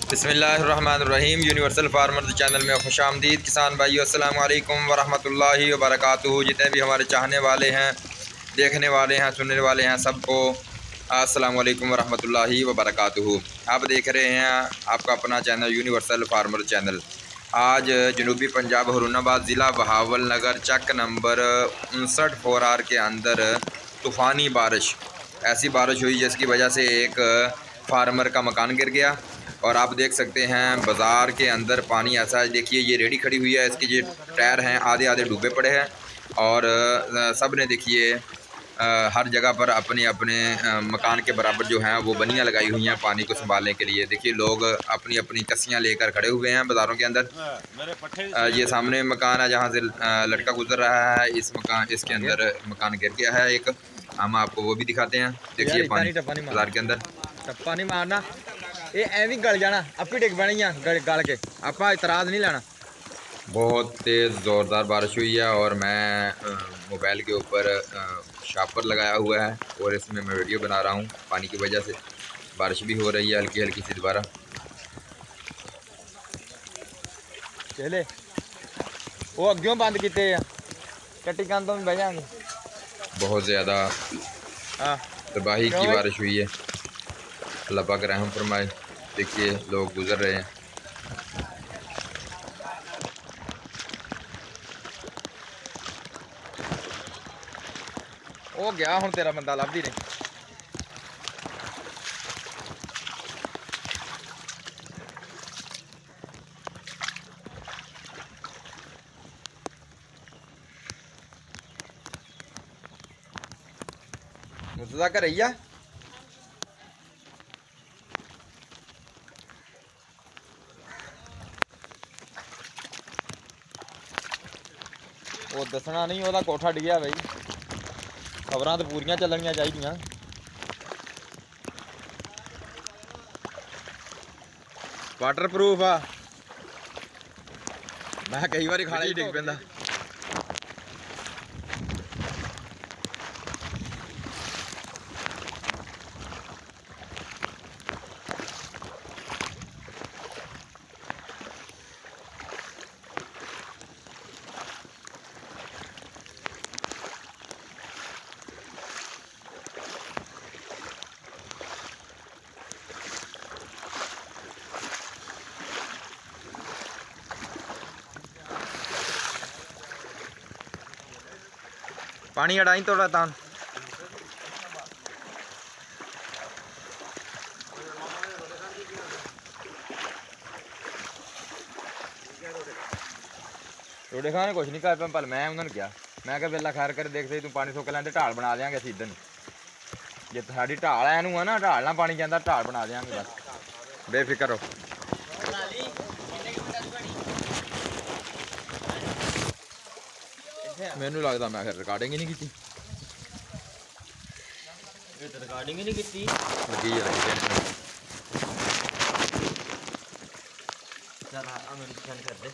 बिस्मिल्लाहिर्रहमानिर्रहीम। Universal farmer channel में खुशामदीद किसान भाइयों, अस्सलाम वालेकुम वरहमतुल्लाहि वबरकातुहू। जितने भी हमारे चाहने वाले हैं, देखने वाले हैं, सुनने वाले हैं, सबको अस्सलाम वालेकुम वरहमतुल्लाहि वबरकातुहू। आप देख रहे हैं आपका अपना चैनल यूनिवर्सल फार्मर चैनल। आज जनूबी पंजाब हुरनाबाद ज़िला बहावल नगर चक नंबर 59 4R के अंदर तूफ़ानी बारिश, ऐसी बारिश हुई जिसकी वजह से एक फार्मर का मकान गिर गया। और आप देख सकते हैं बाज़ार के अंदर पानी ऐसा है। देखिए ये रेडी खड़ी हुई है, इसके जो टायर हैं आधे आधे डूबे पड़े हैं। और सब ने देखिए हर जगह पर अपने अपने मकान के बराबर जो हैं वो बनियाँ लगाई हुई हैं पानी को संभालने के लिए। देखिए लोग अपनी अपनी कस्सियाँ लेकर खड़े हुए हैं बाज़ारों के अंदर। ये सामने मकान है जहाँ से लड़का गुजर रहा है। इसके अंदर मकान गिर गया है एक। हम आपको वो भी दिखाते हैं। देखिए पानी बाज़ार के अंदर टप्पा नहीं मारना, ये एवं गल जाना, आपी डिग पैनी गल के, आप इतराज़ नहीं लेना। बहुत तेज़ ज़ोरदार बारिश हुई है और मैं मोबाइल के ऊपर शापर लगाया हुआ है और इसमें मैं वीडियो बना रहा हूँ। पानी की वजह से बारिश भी हो रही है हल्की हल्की सी दोबारा। चले वो अग्यों बंद किए कट्टी कंध तो बह जाएंगे। बहुत ज़्यादा तबाही की बारिश हुई है। अल्लाह पाक रहम फरमाए। देखिए लोग गुजर रहे हैं। वो गया हूँ तेरा बंदा लभ ही नहीं। मुझा घर ही आ वो दसना नहीं, वह कोठा डिग्या बई। खबरां तो पूरियां चलनियां चाहिए। वाटर प्रूफ आ, मैं कई बार खाला ही डिग पैंदा। पानी अड़ाई थोड़ा तान रोडे खाने कुछ नहीं कर पल मैं उन्होंने क्या, मैं क्या बेला खैर कर देख सही तू पानी सुक लेंदे ढाल बना देंगे असीं इधर। जे साड़ी ढाल है नूं है ना, ढाल ना पानी जाता ढाल बना देंगे बस, बेफिक्र हो। मैनू लगता मैं फिर रिकॉर्डिंग ही नहीं की। रिकॉर्डिंग ही नहीं की लगी है। चल हाँ कर दे।